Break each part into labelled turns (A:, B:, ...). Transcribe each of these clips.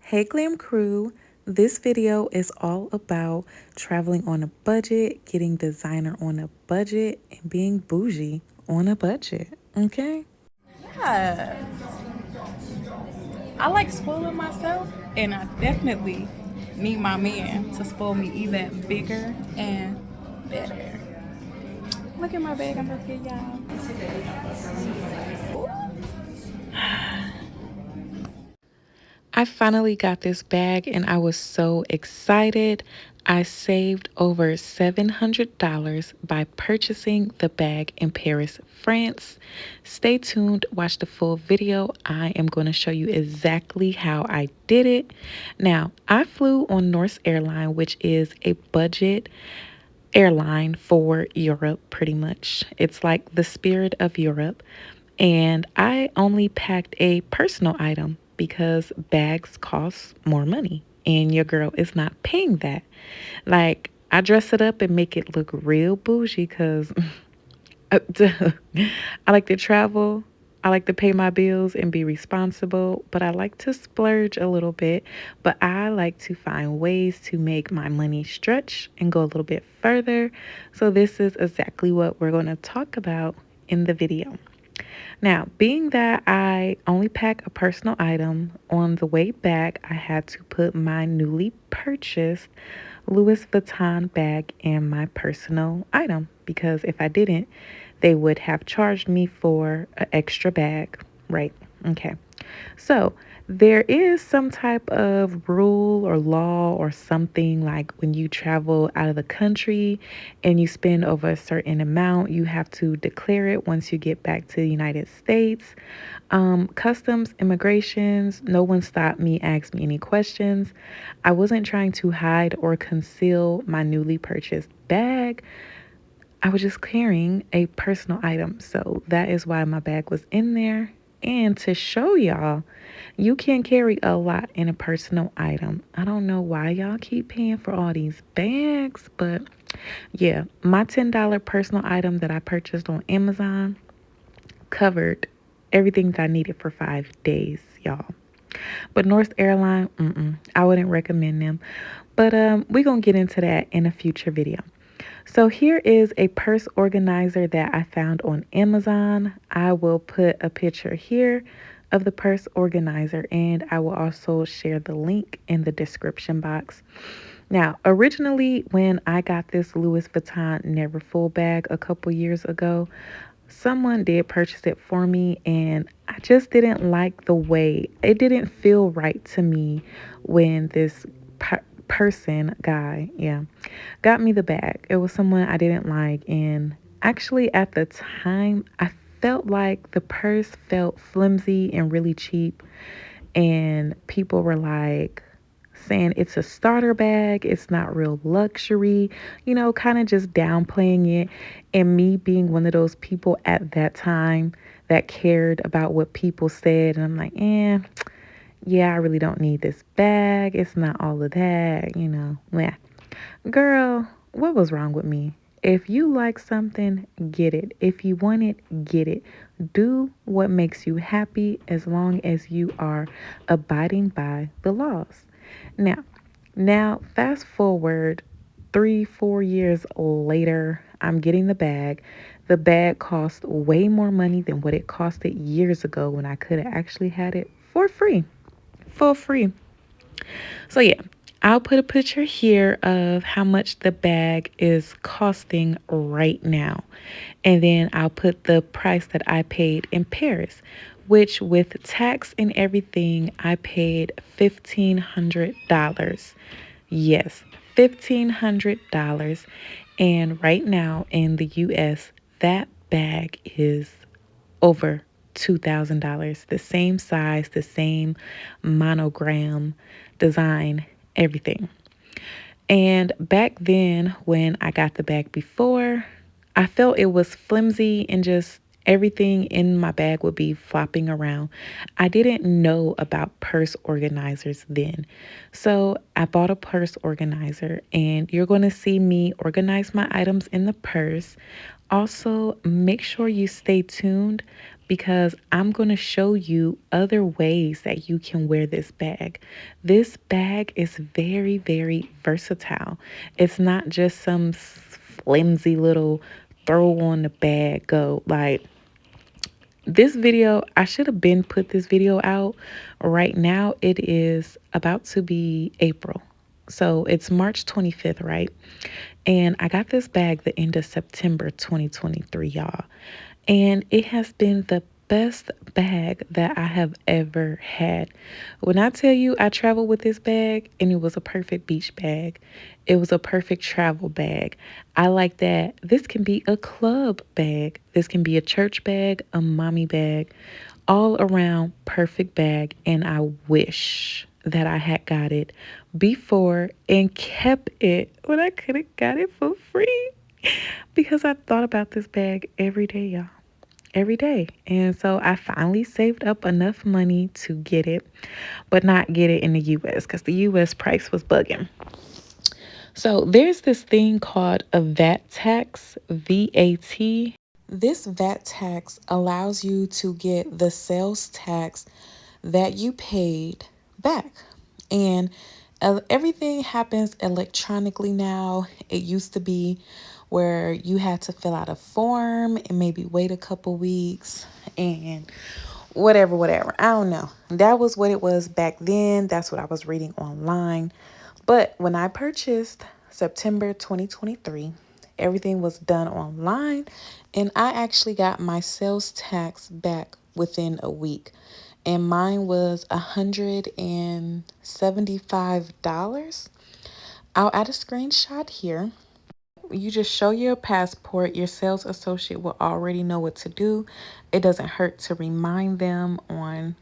A: Hey Glam Crew, this video is all about traveling on a budget, getting designer on a budget, and being bougie on a budget, okay?
B: Yeah, I like spoiling myself, and I definitely need my man to spoil me even bigger and better. Look at my bag I'm looking, y'all.
A: I finally got this bag and I was so excited. I saved over $700 by purchasing the bag in Paris, France. Stay tuned, watch the full video. I am going to show you exactly how I did it. Now, I flew on Norse Airline, which is a budget airline for Europe, pretty much. It's like the spirit of Europe. And I only packed a personal item because bags cost more money and your girl is not paying that. Like, I dress it up and make it look real bougie because I like to travel. I like to pay my bills and be responsible, but I like to splurge a little bit. But I like to find ways to make my money stretch and go a little bit further. So, this is exactly what we're going to talk about in the video. Now, being that I only pack a personal item, on the way back, I had to put my newly purchased Louis Vuitton bag in my personal item because if I didn't, they would have charged me for an extra bag, right? Okay. So there is some type of rule or law or something like when you travel out of the country and you spend over a certain amount, you have to declare it once you get back to the United States. Customs, immigrations, no one stopped me, asked me any questions. I wasn't trying to hide or conceal my newly purchased bag. I was just carrying a personal item. So that is why my bag was in there. And to show y'all, you can carry a lot in a personal item. I don't know why y'all keep paying for all these bags, but yeah, my $10 personal item that I purchased on Amazon covered everything that I needed for 5 days, y'all. But North Airline, I wouldn't recommend them. But we're going to get into that in a future video. So here is a purse organizer that I found on Amazon. I will put a picture here of the purse organizer and I will also share the link in the description box. Now, originally when I got this Louis Vuitton Neverfull bag a couple years ago, someone did purchase it for me and I just didn't like the way it didn't feel right to me when this guy, got me the bag. It was someone I didn't like. And actually, at the time, I felt like the purse felt flimsy and really cheap. And people were like, saying it's a starter bag, it's not real luxury, kind of just downplaying it. And me being one of those people at that time that cared about what people said, and I'm like, yeah, I really don't need this bag. It's not all of that. Yeah. Girl, what was wrong with me? If you like something, get it. If you want it, get it. Do what makes you happy as long as you are abiding by the laws. Now, fast forward 3, 4 years later, I'm getting the bag. The bag cost way more money than what it costed years ago when I could have actually had it for free. For free. So yeah, I'll put a picture here of how much the bag is costing right now. And then I'll put the price that I paid in Paris, which with tax and everything, I paid $1,500. Yes, $1,500. And right now in the US, that bag is over $2,000. The same size, the same monogram, design, everything. And back then, when I got the bag before, I felt it was flimsy and just everything in my bag would be flopping around. I didn't know about purse organizers then. So I bought a purse organizer, and you're going to see me organize my items in the purse. Also, make sure you stay tuned because I'm going to show you other ways that you can wear this bag. This bag is very, very versatile. It's not just some flimsy little throw on the bag go. Like, this video, I should have been put this video out. Right now, it is about to be April. So it's March 25th, right? And I got this bag the end of September 2023, y'all. And it has been the best bag that I have ever had. When I tell you I traveled with this bag and it was a perfect beach bag, it was a perfect travel bag. I like that this can be a club bag, this can be a church bag, a mommy bag, all around perfect bag. And I wish that I had got it before and kept it when I could have got it for free because I thought about this bag every day, y'all, every day. And so I finally saved up enough money to get it, but not get it in the US because the US price was bugging. So there's this thing called a VAT tax, VAT. This VAT tax allows you to get the sales tax that you paid back. And everything happens electronically now. It used to be where you had to fill out a form and maybe wait a couple weeks and whatever. I don't know. That was what it was back then. That's what I was reading online. But when I purchased September 2023, everything was done online and I actually got my sales tax back within a week. And mine was $175. I'll add a screenshot here. You just show your passport. Your sales associate will already know what to do. It doesn't hurt to remind them on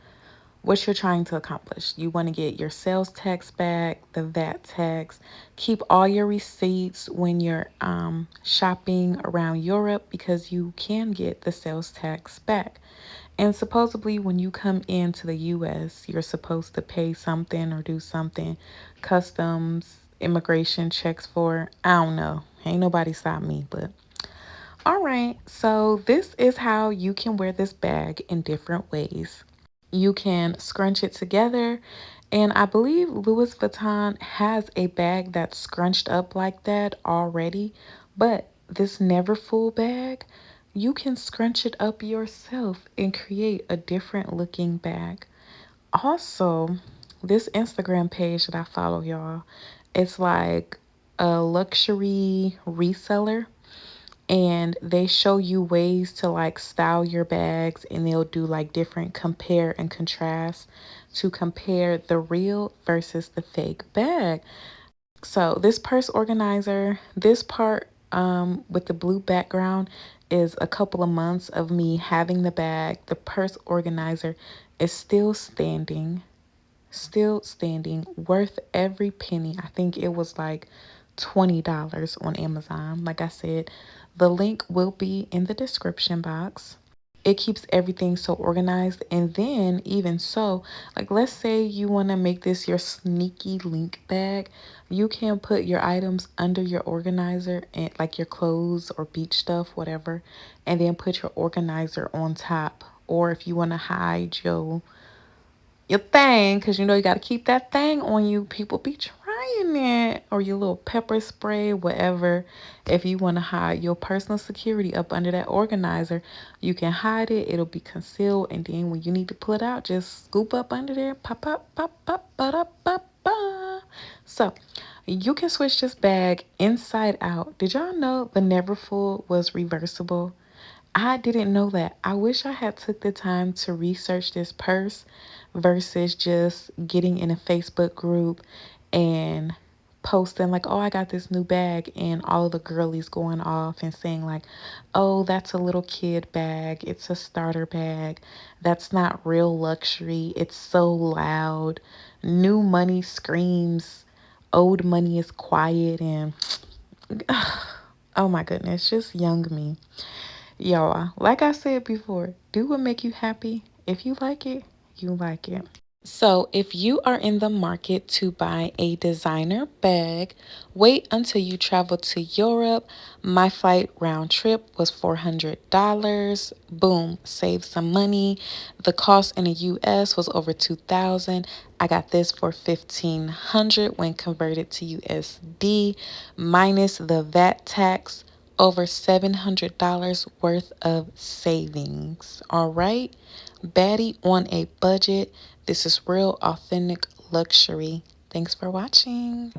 A: what you're trying to accomplish. You want to get your sales tax back, the VAT tax. Keep all your receipts when you're shopping around Europe because you can get the sales tax back. And supposedly, when you come into the US, you're supposed to pay something or do something, customs, immigration checks for. I don't know. Ain't nobody stopped me, but all right. So, this is how you can wear this bag in different ways. You can scrunch it together. And I believe Louis Vuitton has a bag that's scrunched up like that already. But this Neverfull bag, you can scrunch it up yourself and create a different looking bag. Also, this Instagram page that I follow, y'all, it's like a luxury reseller and they show you ways to like style your bags and they'll do like different compare and contrast to compare the real versus the fake bag. So this purse organizer, this part with the blue background is a couple of months of me having the bag. The purse organizer is still standing, worth every penny. I think it was like $20 on Amazon. Like I said, the link will be in the description box. It keeps everything so organized. And then, even so, like let's say you want to make this your sneaky link bag, you can put your items under your organizer and like your clothes or beach stuff, whatever, and then put your organizer on top. Or if you want to hide your thing, because you know you got to keep that thing on you. People be trying it. Or your little pepper spray, whatever. If you want to hide your personal security up under that organizer, you can hide it. It'll be concealed. And then when you need to pull it out, just scoop up under there. Pop, pop, pop, pop, ba da ba ba. So you can switch this bag inside out. Did y'all know the Neverfull was reversible? I didn't know that. I wish I had took the time to research this purse versus just getting in a Facebook group and posting like, oh, I got this new bag and all of the girlies going off and saying like, oh, that's a little kid bag. It's a starter bag. That's not real luxury. It's so loud. New money screams. Old money is quiet and oh my goodness, just young me. Y'all, like I said before, do what make you happy. If you like it, you like it. So, if you are in the market to buy a designer bag, wait until you travel to Europe. My flight round trip was $400. Boom, save some money. The cost in the US was over 2000. I got this for 1500 when converted to USD minus the VAT tax, over $700 worth of savings. All right? Baddie on a budget. This is real authentic luxury. Thanks for watching.